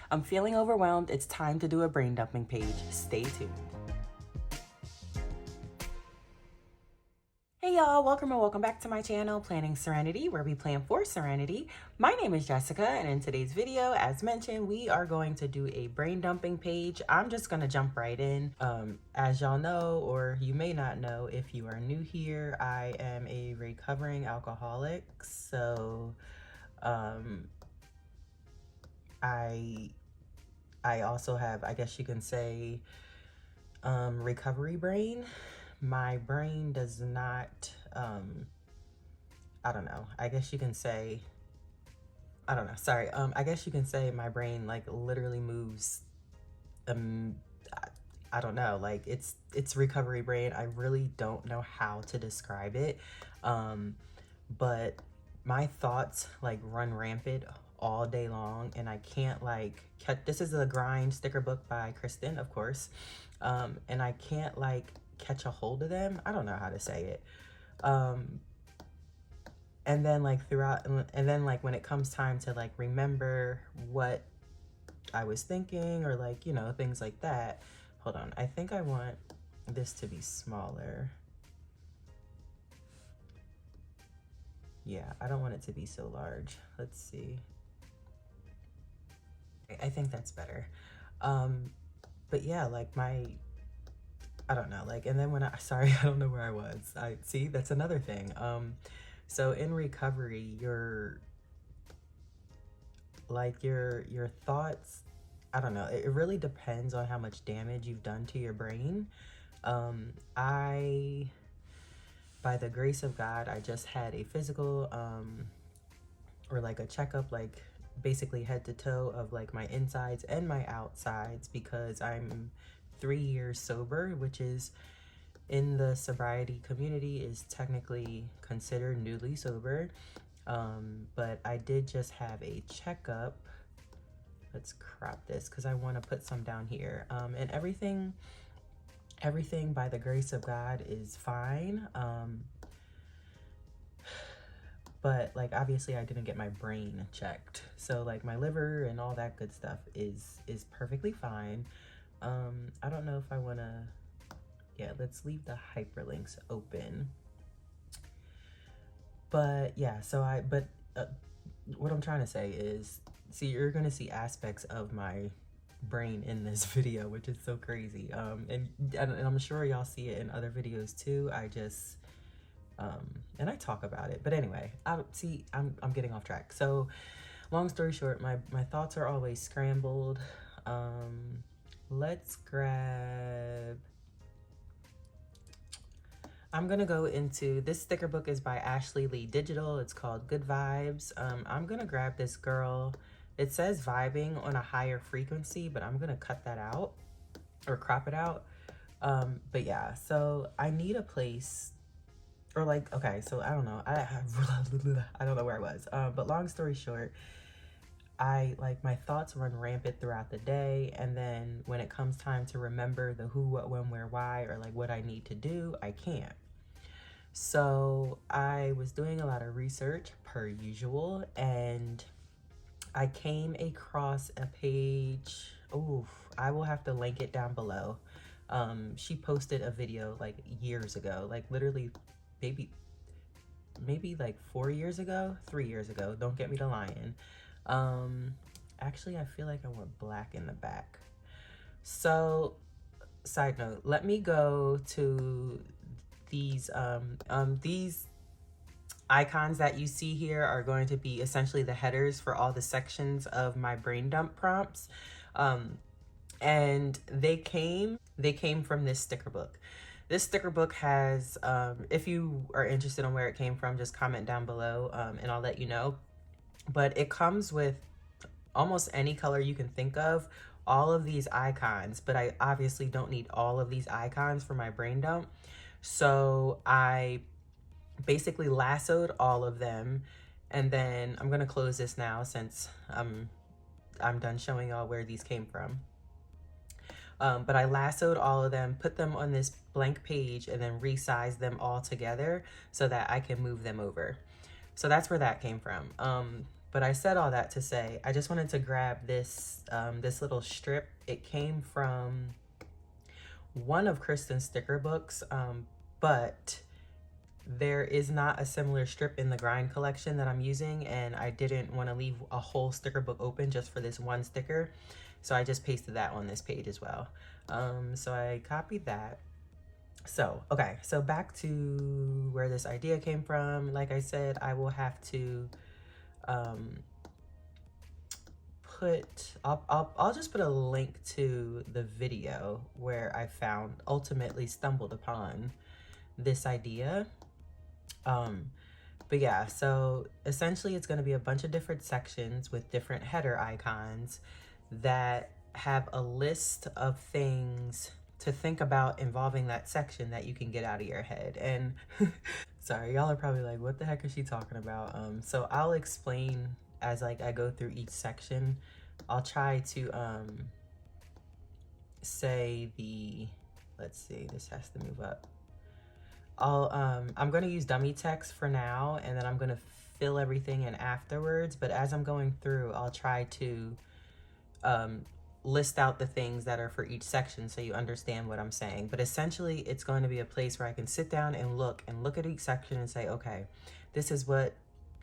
I'm feeling overwhelmed. It's time to do a brain dumping page. Stay tuned. Hey y'all, welcome or welcome back to my channel, Planning Serenity, where we plan for serenity. My name is Jessica, and in today's video, as mentioned, we are going to do a brain dumping page. I'm just gonna jump right in. As y'all know, or you may not know if you are new here, I am a recovering alcoholic. So I also have, I guess you can say, recovery brain. My brain does not, I don't know, I guess you can say, I don't know, sorry. I guess you can say my brain like literally moves, I don't know, like it's recovery brain. I really don't know how to describe it. But my thoughts like run rampant all day long, and I can't like catch. This is a grind sticker book by Kristen, of course. And I can't like catch a hold of them. I don't know how to say it. And then like throughout, and then like when it comes time to like remember what I was thinking, or like, you know, things like that. Hold on, I think I want this to be smaller. Yeah, I don't want it to be so large. Let's see. I think that's better. But yeah, like I don't know, like, and then when sorry, I don't know where I was. See, that's another thing. So in recovery, your thoughts, I don't know, it really depends on how much damage you've done to your brain. By the grace of God, I just had a physical, or like a checkup, like basically head to toe of like my insides and my outsides, because I'm 3 years sober, which is in the sobriety community is technically considered newly sober. But I did just have a checkup. Let's crop this because I want to put some down here. And everything by the grace of God is fine. But like obviously I didn't get my brain checked, so like my liver and all that good stuff is perfectly fine. I don't know if I want to, yeah, let's leave the hyperlinks open. But yeah, so what I'm trying to say is, see, you're gonna see aspects of my brain in this video, which is so crazy. And I'm sure y'all see it in other videos too. I just and I talk about it, but anyway, I'm getting off track. So long story short, my thoughts are always scrambled. Let's grab, I'm gonna go into, this sticker book is by Ashley Lee Digital. It's called Good Vibes. I'm gonna grab this girl. It says vibing on a higher frequency, but I'm gonna cut that out or crop it out. But yeah, so I need a place, or like, okay, so I don't know. I don't know where I was. But long story short, my thoughts run rampant throughout the day, and then when it comes time to remember the who, what, when, where, why, or like what I need to do, I can't. So I was doing a lot of research per usual, and I came across a page. Oof, I will have to link it down below. She posted a video like years ago, like literally maybe like 4 years ago, 3 years ago. Don't get me to lying. Actually, I feel like I want black in the back. So, side note, let me go to these icons that you see here are going to be essentially the headers for all the sections of my brain dump prompts. And they came from this sticker book. This sticker book has, if you are interested in where it came from, just comment down below, and I'll let you know. But it comes with almost any color you can think of, all of these icons, but I obviously don't need all of these icons for my brain dump. So I basically lassoed all of them, and then I'm gonna close this now since I'm done showing y'all where these came from. But I lassoed all of them, put them on this blank page, and then resized them all together so that I can move them over. So that's where that came from. But I said all that to say, I just wanted to grab this, this little strip. It came from one of Kristen's sticker books, but there is not a similar strip in the grind collection that I'm using, and I didn't want to leave a whole sticker book open just for this one sticker. So I just pasted that on this page as well. So I copied that. So, okay, so back to where this idea came from. Like I said, I will have to I'll just put a link to the video where I ultimately stumbled upon this idea. But yeah, so essentially it's going to be a bunch of different sections with different header icons that have a list of things to think about involving that section that you can get out of your head. And sorry, y'all are probably like, what the heck is she talking about? So I'll explain as like I go through each section. I'll try to say let's see, this has to move up. I'm going to use dummy text for now, and then I'm going to fill everything in afterwards. But as I'm going through, I'll try to list out the things that are for each section so you understand what I'm saying. But essentially, it's going to be a place where I can sit down and look at each section and say, okay, this is what,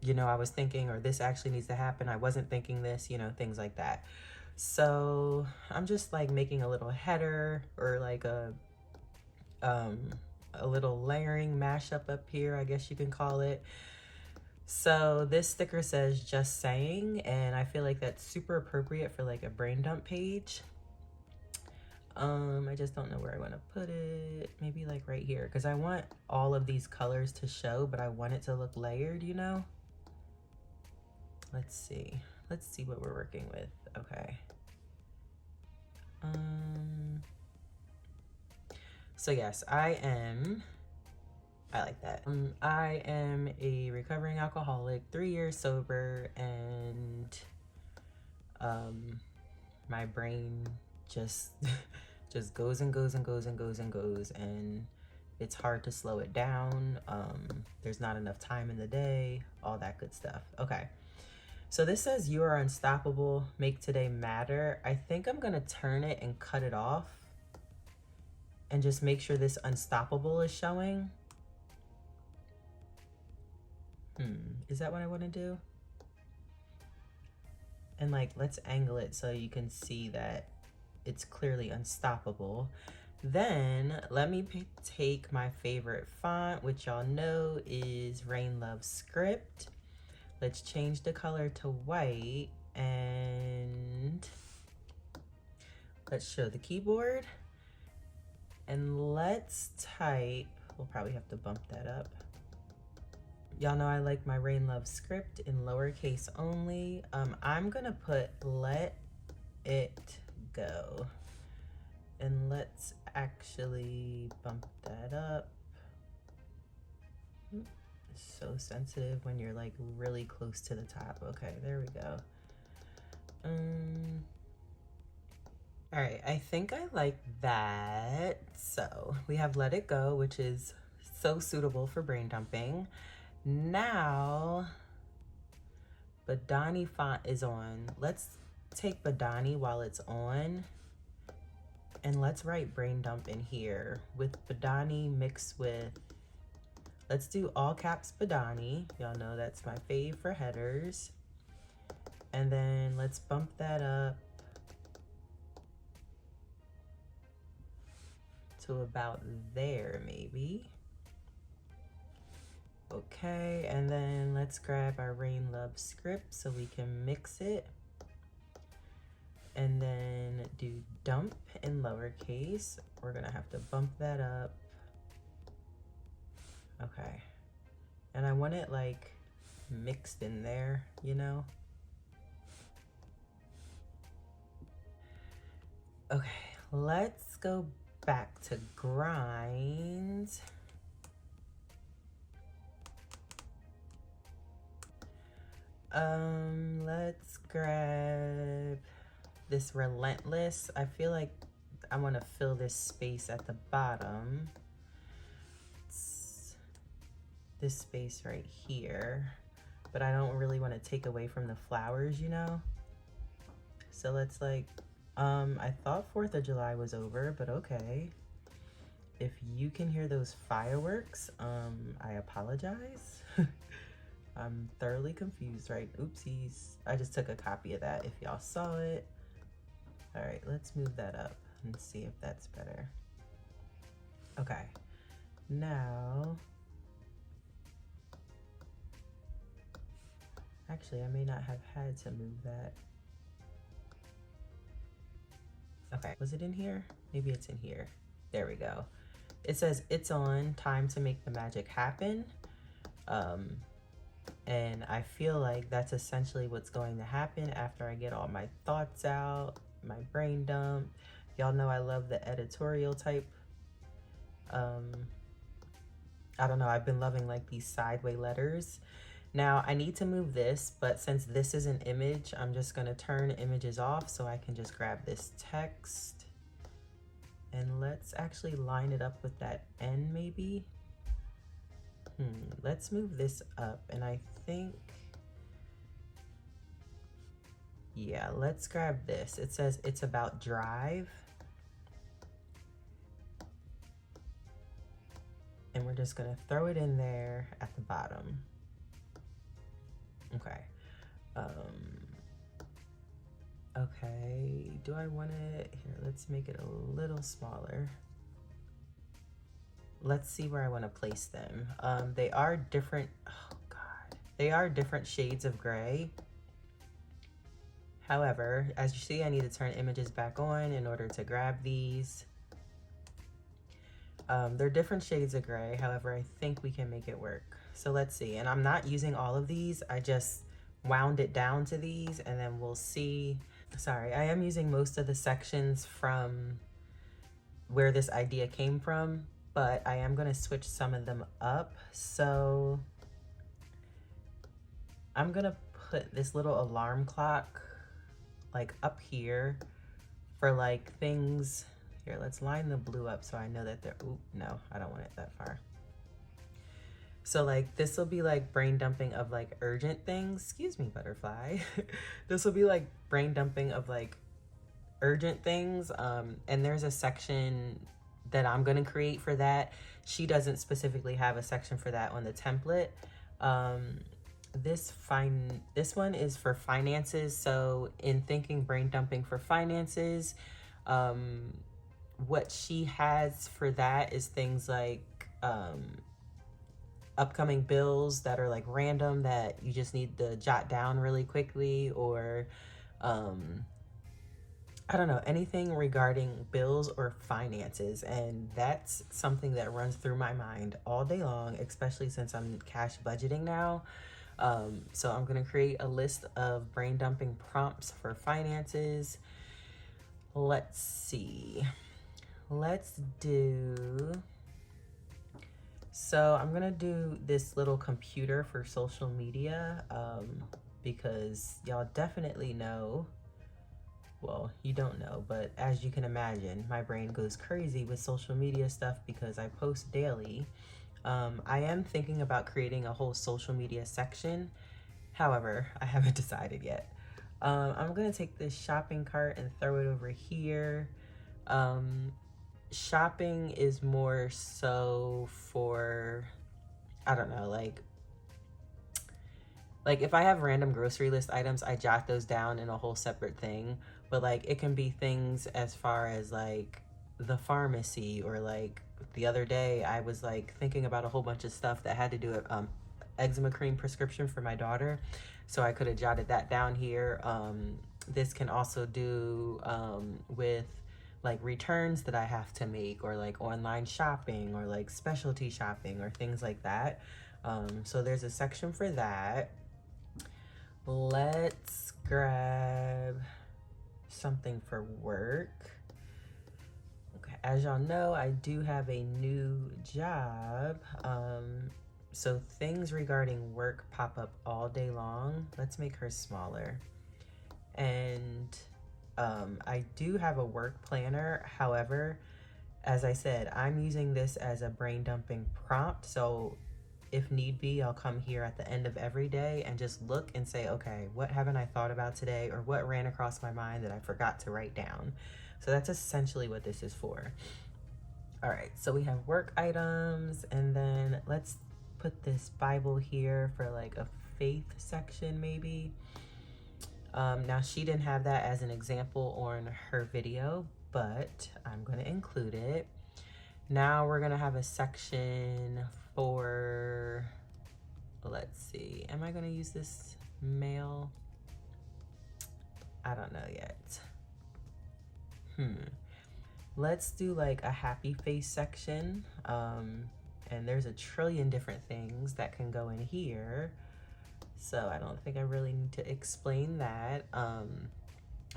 you know, I was thinking, or this actually needs to happen. I wasn't thinking this, you know, things like that. So I'm just like making a little header or like a little layering mashup up here, I guess you can call it. So this sticker says just saying, and I feel like that's super appropriate for like a brain dump page. I just don't know where I want to put it. Maybe like right here, because I want all of these colors to show, but I want it to look layered, you know? Let's see what we're working with. Okay. So yes, I like that. I am a recovering alcoholic, 3 years sober, and my brain just just goes and goes and goes and goes and goes, and it's hard to slow it down. There's not enough time in the day, all that good stuff. Okay. So this says you are unstoppable, make today matter. I think I'm gonna turn it and cut it off and just make sure this unstoppable is showing. Is that what I wanna do? And like, let's angle it so you can see that it's clearly unstoppable. Then let me take my favorite font, which y'all know is Rain Love Script. Let's change the color to white, and let's show the keyboard, and let's type, we'll probably have to bump that up. Y'all know I like my Rain Love Script in lowercase only. I'm gonna put let it go, and let's actually bump that up. So sensitive when you're like really close to the top. Okay, there we go. All right, I think I like that. So we have Let It Go, which is so suitable for brain dumping. Now Badani font is on. Let's take Badani while it's on, and let's write brain dump in here with Badani mixed with, let's do all caps Badani. Y'all know that's my fave for headers. And then let's bump that up to about there, maybe. Okay, and then let's grab our Rain Love Script so we can mix it. And then do dump in lowercase. We're gonna have to bump that up. Okay, and I want it like mixed in there, you know? Okay, let's go back to grind. Let's grab this relentless. I feel like I want to fill this space at the bottom. It's this space right here. but I don't really want to take away from the flowers, you know? So let's like, I thought 4th of July was over, but okay. If you can hear those fireworks, I apologize. I'm thoroughly confused, right? Oopsies. I just took a copy of that if y'all saw it. All right, let's move that up and see if that's better. Okay, now, actually, I may not have had to move that. Okay, was it in here? Maybe it's in here. There we go. It says it's on, time to make the magic happen. And I feel like that's essentially what's going to happen after I get all my thoughts out, my brain dump. Y'all know I love the editorial type. I don't know, I've been loving like these sideway letters. Now I need to move this, but since this is an image, I'm just gonna turn images off so I can just grab this text. And let's actually line it up with that N maybe. Let's move this up, and I think, yeah, let's grab this. It says it's about drive. And we're just gonna throw it in there at the bottom. Okay. Okay, do I want it here? Let's make it a little smaller. Let's see where I want to place them. They are different. Oh God, they are different shades of gray. However, as you see, I need to turn images back on in order to grab these. They're different shades of gray. However, I think we can make it work. So let's see. And I'm not using all of these. I just wound it down to these, and then we'll see. Sorry, I am using most of the sections from where this idea came from, but I am going to switch some of them up. So I'm going to put this little alarm clock like up here for like things. Here, let's line the blue up so I know that they're, oop, no, I don't want it that far. So like this will be like brain dumping of like urgent things. Excuse me, butterfly. This will be like brain dumping of like urgent things. And there's a section that I'm gonna create for that. She doesn't specifically have a section for that on the template. This one is for finances. So in thinking brain dumping for finances, what she has for that is things like upcoming bills that are like random that you just need to jot down really quickly, or I don't know, anything regarding bills or finances. And that's something that runs through my mind all day long, especially since I'm cash budgeting now. So I'm gonna create a list of brain dumping prompts for finances. Let's see. Let's do, so I'm gonna do this little computer for social media, because y'all definitely know, well, you don't know, but as you can imagine, my brain goes crazy with social media stuff because I post daily. I am thinking about creating a whole social media section. However, I haven't decided yet. I'm gonna take this shopping cart and throw it over here. Shopping is more so for, I don't know, like if I have random grocery list items, I jot those down in a whole separate thing. But like it can be things as far as like the pharmacy, or like the other day I was like thinking about a whole bunch of stuff that had to do with eczema cream prescription for my daughter. So I could have jotted that down here. This can also do with like returns that I have to make, or like online shopping, or like specialty shopping, or things like that. So there's a section for that. Let's grab something for work. Okay, as y'all know, I do have a new job. So things regarding work pop up all day long. Let's make her smaller. And I do have a work planner. However, as I said, I'm using this as a brain dumping prompt. So if need be, I'll come here at the end of every day and just look and say, okay, what haven't I thought about today, or what ran across my mind that I forgot to write down? So that's essentially what this is for. All right, so we have work items, and then let's put this Bible here for like a faith section maybe. Now she didn't have that as an example on her video, but I'm gonna include it. Now we're gonna have a section for, let's see, am I gonna use this mail? I don't know yet. Let's do like a happy face section. And there's a trillion different things that can go in here. So I don't think I really need to explain that.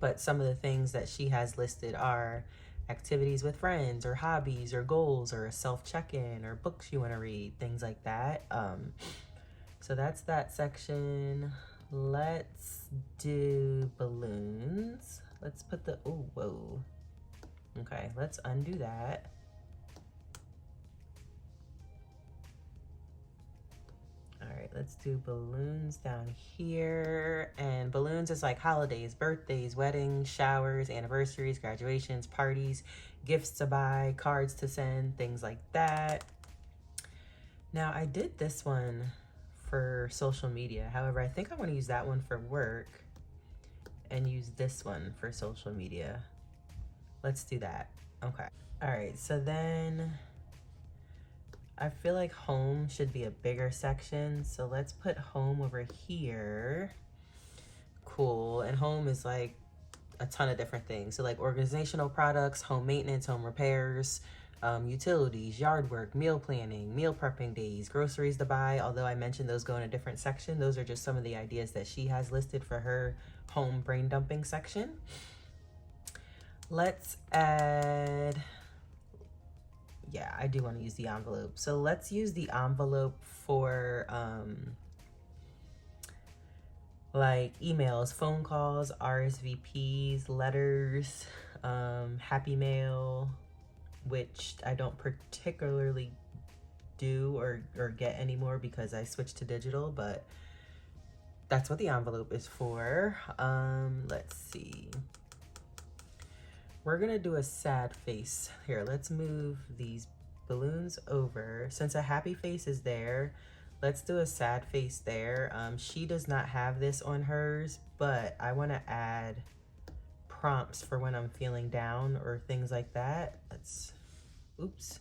But some of the things that she has listed are activities with friends, or hobbies, or goals, or a self check-in, or books you want to read, things like that. So that's that section. Let's do balloons. Let's put the, oh, whoa. Okay, let's undo that. All right, let's do balloons down here. And balloons is like holidays, birthdays, weddings, showers, anniversaries, graduations, parties, gifts to buy, cards to send, things like that. Now I did this one for social media. However, I think I want to use that one for work and use this one for social media. Let's do that. Okay. All right, so then I feel like home should be a bigger section. So let's put home over here. Cool. And home is like a ton of different things. So like organizational products, home maintenance, home repairs, utilities, yard work, meal planning, meal prepping days, groceries to buy. Although I mentioned those go in a different section. Those are just some of the ideas that she has listed for her home brain dumping section. Let's add, yeah, I do want to use the envelope. So let's use the envelope for like emails, phone calls, RSVPs, letters, happy mail, which I don't particularly do or get anymore because I switched to digital, but that's what the envelope is for. Let's see. We're gonna do a sad face. Here, let's move these balloons over. Since a happy face is there, let's do a sad face there. She does not have this on hers, but I wanna add prompts for when I'm feeling down or things like that. Let's, oops.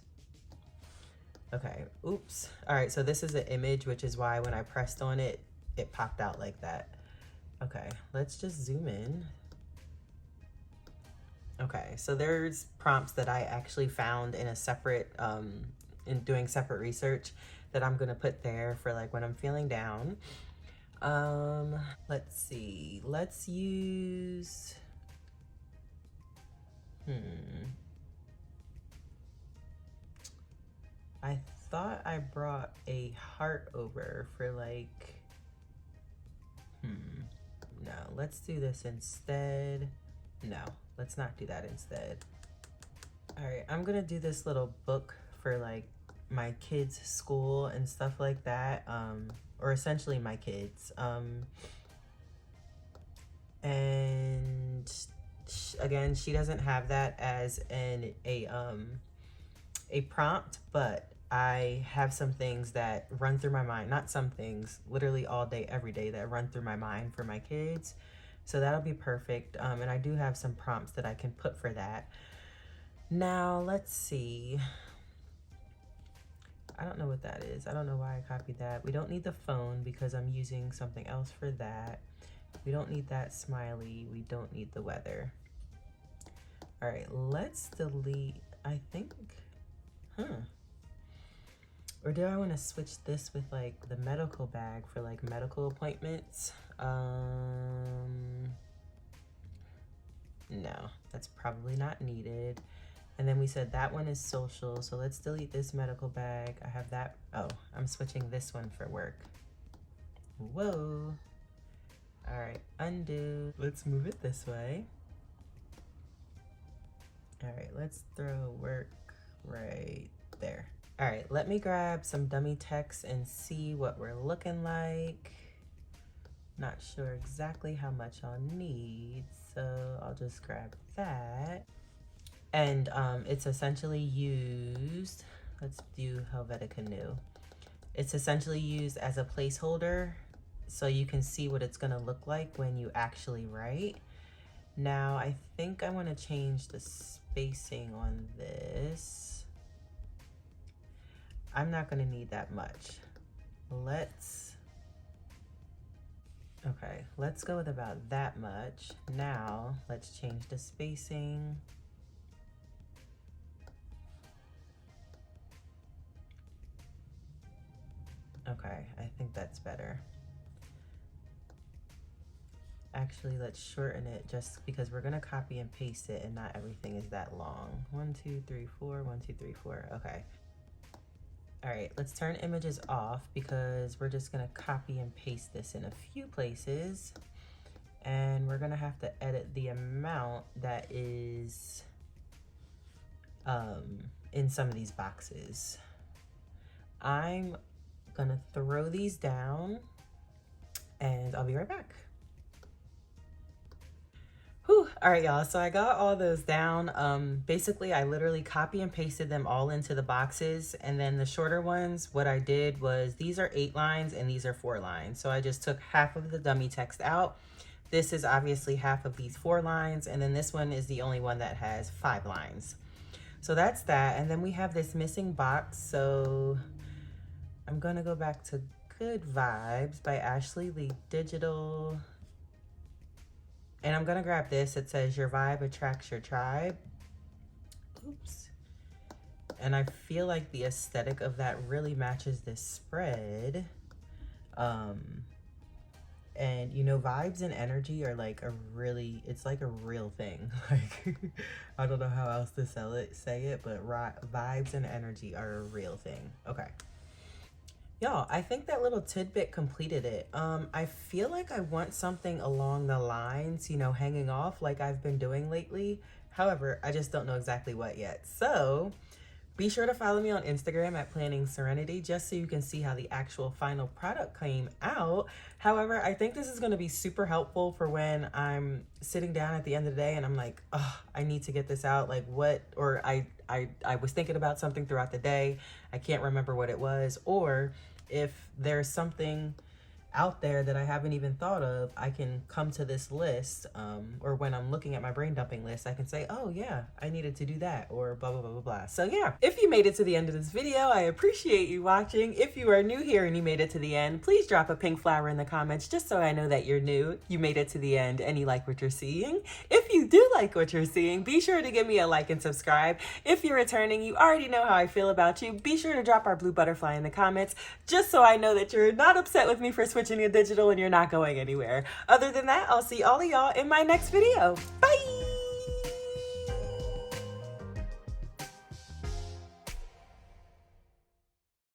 Okay, oops. All right, so this is an image, which is why when I pressed on it, it popped out like that. Okay, let's just zoom in. Okay, so there's prompts that I actually found in a separate, in doing separate research that I'm gonna put there for like when I'm feeling down. Let's see, let's use, I thought I brought a heart over for like, no, let's do this instead. No, let's not do that instead. All right, I'm gonna do this little book for like my kids' school and stuff like that, or essentially my kids. And again, she doesn't have that as a prompt, but I have some things that run through my mind, not some things, literally all day, every day that run through my mind for my kids. So that'll be perfect. And I do have some prompts that I can put for that. Now, let's see. I don't know what that is. I don't know why I copied that. We don't need the phone because I'm using something else for that. We don't need that smiley. We don't need the weather. All right, let's delete, I think, or do I want to switch this with like the medical bag for like medical appointments? No, that's probably not needed. And then we said that one is social, so let's delete this medical bag. I have that. Oh, I'm switching this one for work. Whoa. All right, undo. Let's move it this way. All right, let's throw work right there. All right, let me grab some dummy text and see what we're looking like. Not sure exactly how much I'll need, so I'll just grab that. And it's essentially used, let's do Helvetica Canoe. It's essentially used as a placeholder so you can see what it's gonna look like when you actually write. Now, I think I wanna change the spacing on this. I'm not gonna need that much. Okay, let's go with about that much. Now, let's change the spacing. Okay, I think that's better. Actually, let's shorten it just because we're gonna copy and paste it and not everything is that long. 1, 2, 3, 4, 1, 2, 3, 4, okay. All right, let's turn images off because we're just gonna copy and paste this in a few places. And we're gonna have to edit the amount that is in some of these boxes. I'm gonna throw these down and I'll be right back. Whew. All right, y'all, so I got all those down. Basically, I literally copy and pasted them all into the boxes, and then the shorter ones, what I did was these are 8 lines and these are 4 lines. So I just took half of the dummy text out. This is obviously half of these 4 lines, and then this one is the only one that has 5 lines. So that's that, and then we have this missing box, so I'm gonna go back to Good Vibes by Ashley Lee Digital. And I'm gonna grab this. It says your vibe attracts your tribe. Oops. And I feel like the aesthetic of that really matches this spread. And you know, vibes and energy are like it's like a real thing. Like, I don't know how else to say it, but vibes and energy are a real thing. Okay. Y'all, I think that little tidbit completed it. I feel like I want something along the lines, you know, hanging off like I've been doing lately. However, I just don't know exactly what yet. So be sure to follow me on Instagram at Planning Serenity just so you can see how the actual final product came out. However, I think this is going to be super helpful for when I'm sitting down at the end of the day and I'm like, oh, I need to get this out. Like what, or I was thinking about something throughout the day. I can't remember what it was. Or if there's something out there that I haven't even thought of, I can come to this list, or when I'm looking at my brain dumping list, I can say, oh yeah, I needed to do that, or blah, blah, blah, blah, blah. So yeah, if you made it to the end of this video, I appreciate you watching. If you are new here and you made it to the end, please drop a pink flower in the comments just so I know that you're new, you made it to the end, and you like what you're seeing. If you do like what you're seeing, be sure to give me a like and subscribe. If you're returning, you already know how I feel about you. Be sure to drop our blue butterfly in the comments just so I know that you're not upset with me for switching to digital and you're not going anywhere. Other than that, I'll see all of y'all in my next video. Bye!